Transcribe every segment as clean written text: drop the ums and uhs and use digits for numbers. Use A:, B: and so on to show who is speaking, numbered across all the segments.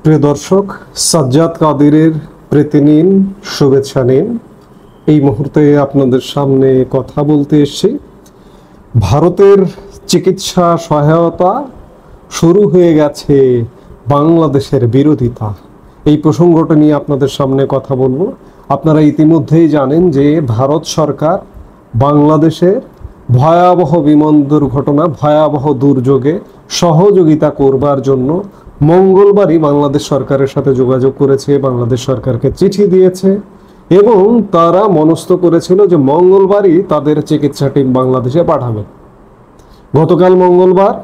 A: প্রিয় দর্শক, সাজ্জাদ কাদিরের প্রীতি নিন, শুভেচ্ছা নিন। এই মুহূর্তে আপনাদের সামনে কথা বলতে এসেছি। ভারতের চিকিৎসা সহায়তা শুরু হয়ে গেছে বাংলাদেশের বিরোধিতা। এই প্রসঙ্গটা নিয়ে আপনাদের সামনে কথা বলবো। আপনারা ইতিমধ্যেই জানেন যে ভারত সরকার বাংলাদেশের ভয়াবহ বিমান দুর্ঘটনা, ভয়াবহ দুর্যোগে সহযোগিতা করবার জন্য মঙ্গলবারই বাংলাদেশ সরকারের সাথে যোগাযোগ করেছে, বাংলাদেশ সরকারকে চিঠি দিয়েছে এবং তারা মনস্থ করেছিল যে মঙ্গলবারই তাদের চিকিৎসা টিম বাংলাদেশে পাঠাবে। গতকাল মঙ্গলবার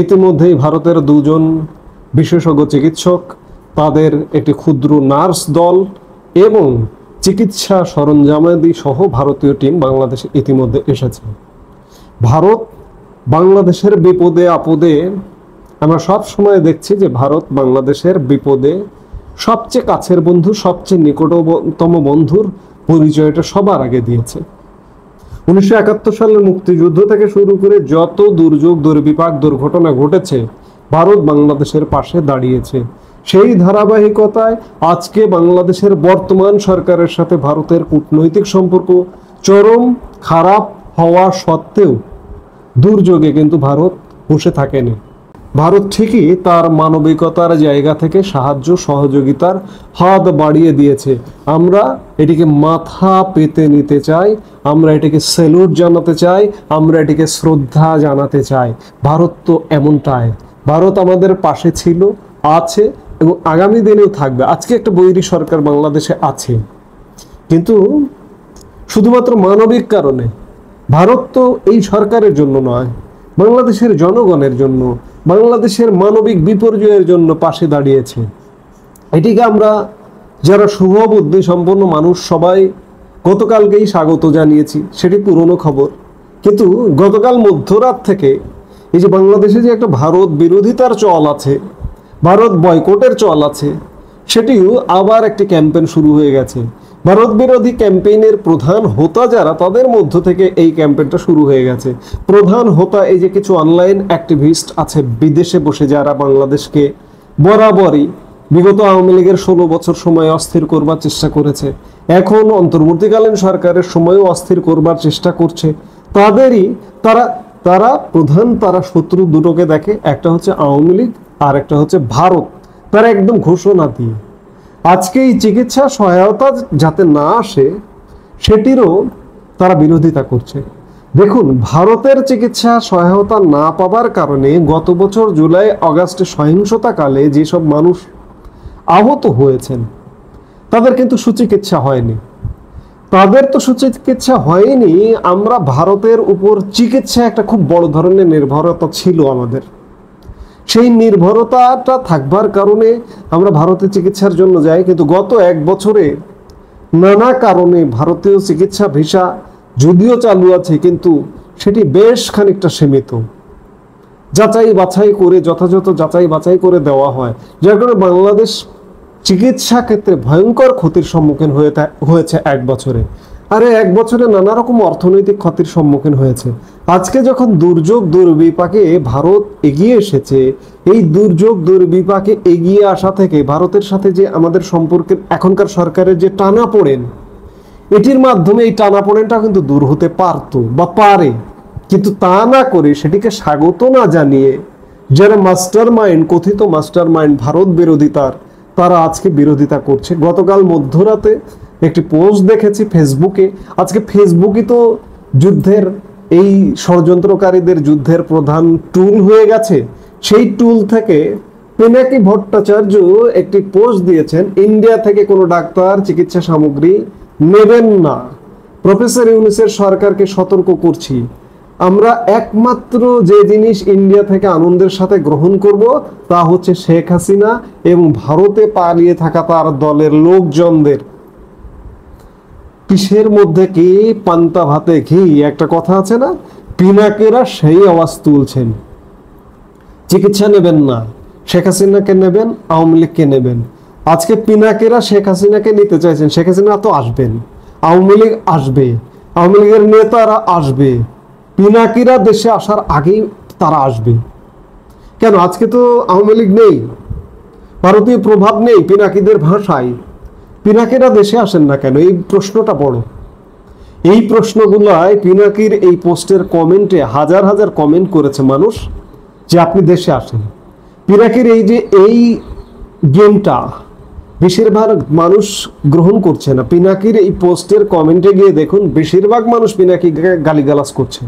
A: ইতিমধ্যেই ভারতের দুজন বিশেষজ্ঞ চিকিৎসক, তাদের একটি ক্ষুদ্র নার্স দল এবং চিকিৎসা সরঞ্জামাদি সহ ভারতীয় টিম বাংলাদেশে ইতিমধ্যে এসেছে। ভারত বাংলাদেশের বিপদে আপদে, আমরা সব সময় দেখছি যে ভারত বাংলাদেশের বিপদে সবচেয়ে কাছের বন্ধু, সবচেয়ে নিকটতম বন্ধুর পরিচয়টা সবার আগে দিয়েছে। 1971 সালের মুক্তিযুদ্ধ থেকে শুরু করে যত দুর্যোগ, দুর্বিপাক, দুর্ঘটনা ঘটেছে, ভারত বাংলাদেশের পাশে দাঁড়িয়েছে। সেই ধারাবাহিকতায় আজকে বাংলাদেশের বর্তমান সরকারের সাথে ভারতের কূটনৈতিক সম্পর্ক চরম খারাপ হওয়া সত্ত্বেও দুর্যোগে কিন্তু ভারত বসে থাকেনি। ভারত ঠিকই তার মানবিকতার জায়গা থেকে সাহায্য সহযোগিতার হাত বাড়িয়ে দিয়েছে। আমরা এটিকে মাথা পেতে নিতে চাই, আমরা এটিকে স্যালুট জানাতে চাই, আমরা এটিকে শ্রদ্ধা জানাতে চাই। ভারত তো এমনটাই, ভারত আমাদের পাশে ছিল, আছে এবং আগামী দিনেও থাকবে। আজকে একটা বৈরী সরকার বাংলাদেশে আছে, কিন্তু শুধুমাত্র মানবিক কারণে। ভারত তো এই সরকারের জন্য নয়, বাংলাদেশের জনগণের জন্য, বাংলাদেশের মানবিক বিপর্যয়ের জন্য পাশে দাঁড়িয়েছে। এটিকে আমরা যারা শুভবুদ্ধি সম্পন্ন মানুষ সবাই গতকালকেই স্বাগত জানিয়েছি, সেটি পুরনো খবর। কিন্তু গতকাল মধ্যরাত থেকে এই যে বাংলাদেশে যে একটা ভারত বিরোধিতার চল আছে, ভারত বয়কটের চল আছে, সেটিও আবার একটি ক্যাম্পেইন শুরু হয়ে গেছে। ভারত বিরোধী ক্যাম্পেইনের প্রধান হোতা যারা, তাদের মধ্য থেকে এই ক্যাম্পেইনটা শুরু হয়ে গেছে। প্রধান হোতা এই যে কিছু অনলাইন অ্যাক্টিভিস্ট আছে বিদেশে বসে, যারা বাংলাদেশকে বরাবরই বিগত আওয়ামী লীগের 16 বছর সময় অস্থির করবার চেষ্টা করেছে, এখন অন্তর্বর্তীকালীন সরকারের সময়ও অস্থির করবার চেষ্টা করছে। তাদেরই তারা শত্রু দুটোকে দেখে, একটা হচ্ছে আওয়ামী লীগ আর একটা হচ্ছে ভারত। তারা একদম ঘোষণা দিয়ে আজকে এই চিকিৎসা সহায়তা যাতে না আসে সেটিরও তারা বিরোধিতা করছে। দেখুন, ভারতের চিকিৎসা সহায়তা না পাবার কারণে গত বছর জুলাই আগস্টে সহিংসতাকালে যেসব মানুষ আহত হয়েছেন, তাদের কিন্তু সুচিকিৎসা হয়নি। তাদের তো সুচিকিৎসা হয়নি। আমরা ভারতের উপর চিকিৎসা একটা খুব বড় ধরনের নির্ভরতা ছিল আমাদের। সেই নির্ভরতাটা থাকবার কারণে আমরা ভারতে চিকিৎসার জন্য যাই, কিন্তু গত 1 বছরে নানা কারণে ভারতীয় চিকিৎসা ভিসা যদিও চালু আছে, কিন্তু সেটি বেশ খানিকটা সীমিত। যাচাই বাছাই করে, যথাযথ যাচাই বাছাই করে দেওয়া হয়, যার কারণে বাংলাদেশ চিকিৎসা ক্ষেত্রে ভয়ঙ্কর ক্ষতির সম্মুখীন হয়েছে 1 বছরে। আরে 1 বছরে নানা রকম অর্থনৈতিক ক্ষতির সম্মুখীন হয়েছে। আজকে যখন দুর্যোগ দুর্বিপাকে ভারত এগিয়ে এসেছে, এই দুর্যোগ দুর্বিপাকে এগিয়ে আসা থেকে ভারতের সাথে যে আমাদের সম্পর্কের এখনকার সরকারের যে টানাপোড়েন, এটির মাধ্যমে এই টানাপোড়েনটা কিন্তু দূর হতে পারতো বা পারে, কিন্তু তা না করে সেটিকে স্বাগত না জানিয়ে যারা মাস্টার মাইন্ড, কথিত মাস্টার মাইন্ড ভারত বিরোধিতার, তারা আজকে বিরোধিতা করছে। গতকাল মধ্যরাতে একটি পোস্ট দেখেছি ফেসবুকে। আজকে ফেসবুকই তো যুদ্ধের, এই ষড়যন্ত্রকারীদের যুদ্ধের প্রধান টুল হয়ে গেছে। সেই টুল থেকে পিনাকি ভট্টাচার্য একটি পোস্ট দিয়েছেন, ইন্ডিয়া থেকে কোনো ডাক্তার চিকিৎসা সামগ্রী নেবেন না। প্রফেসর ইউনূসের সরকারকে সতর্ক করছি, আমরা একমাত্র যে জিনিস ইন্ডিয়া থেকে আনন্দের সাথে গ্রহণ করব তা হচ্ছে শেখ হাসিনা এবং ভারতে পালিয়ে থাকা তার দলের লোকজনদের কিসের মধ্যে কি পান্তা ভাতে ঘি, একটা কথা আছে না, পিনাকেরা সেই আওয়াজ তুলছেন। চিকিৎসা নেবেন না, শেখ হাসিনাকে নেবেন, আওয়ামী লীগকে নেবেন। আজকে পিনাকেরা শেখ হাসিনাকে নিতে চাইছেন। শেখ হাসিনা তো আসবেন, আওয়ামী লীগ আসবে, আওয়ামী লীগের নেতারা আসবে, পিনাকিরা দেশে আসার আগেই তারা আসবে। কেন আজকে তো আওয়ামী লীগ নেই, ভারতীয় প্রভাব নেই পিনাকিদের ভাষায়, পিনাকিরা দেশে আসেন না কেন? এই প্রশ্নটা বড়। এই প্রশ্নগুলোয় পিনাকির এই পোস্টের কমেন্টে হাজার হাজার কমেন্ট করেছে মানুষ যে আপনি দেশে আসেন। পিনাকির এই গেমটা বেশিরভাগ মানুষ গ্রহণ করছে না। পিনাকির এই পোস্টের কমেন্টে গিয়ে দেখুন, বেশিরভাগ মানুষ পিনাকিকে গালিগালাজ করছে।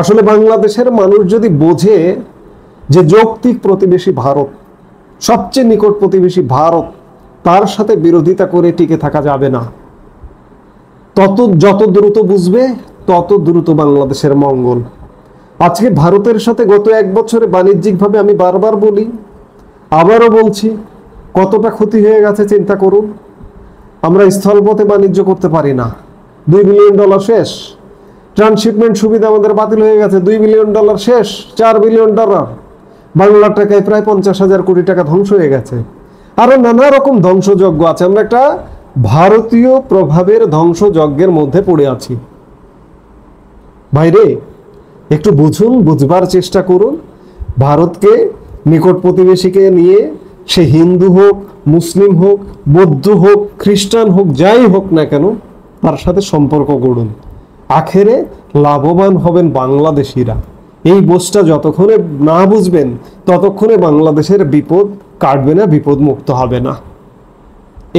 A: আসলে বাংলাদেশের মানুষ যদি বোঝে যে যৌক্তিক প্রতিবেশী ভারত, সবচেয়ে নিকট প্রতিবেশী ভারত, তার সাথে বিরোধিতা করে টিকে থাকা যাবে না, যত দ্রুত বুঝবে তত দ্রুত বাংলাদেশের মঙ্গল। আজকে ভারতের সাথে গত 1 বছরে বাণিজ্যিকভাবে, আমি বারবার বলি, আবারও বলছি, কতটা ক্ষতি হয়ে গেছে চিন্তা করুন। আমরা স্থলপথে বাণিজ্য করতে পারি না, $2 বিলিয়ন শেষ। ট্রান্সশিপমেন্ট সুবিধা আমাদের বাতিল হয়ে গেছে, $2 বিলিয়ন শেষ। $4 বিলিয়ন বাংলার টাকায় প্রায় 50,000 কোটি টাকা ধ্বংস হয়ে গেছে। আরো নানা রকম ধ্বংসযজ্ঞ আছে। আমরা একটা ভারতীয় প্রভাবের ধ্বংসযজ্ঞের মধ্যে পড়ে আছি। ভাইরে, একটু বুঝুন, বুঝবার চেষ্টা করুন। ভারতকে নিকট প্রতিবেশীকে নিয়ে, সে হিন্দু হোক, মুসলিম হোক, বৌদ্ধ হোক, খ্রিস্টান হোক, যাই হোক না কেন, তার সাথে সম্পর্ক গড়ুন। আখেরে লাভবান হবেন বাংলাদেশিরা। এই বোঝটা যতক্ষণে না বুঝবেন ততক্ষণে বাংলাদেশের বিপদ কাটবে না, বিপদ মুক্ত হবে না।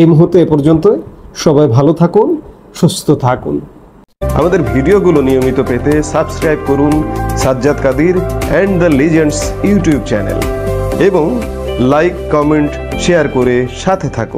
A: এই মুহূর্তে এ পর্যন্ত। সবাই ভালো থাকুন, সুস্থ থাকুন।
B: আমাদের ভিডিওগুলো নিয়মিত পেতে সাবস্ক্রাইব করুন Sajjad Kadir and the legends YouTube channel এবং লাইক, কমেন্ট, শেয়ার করে সাথে থাকুন।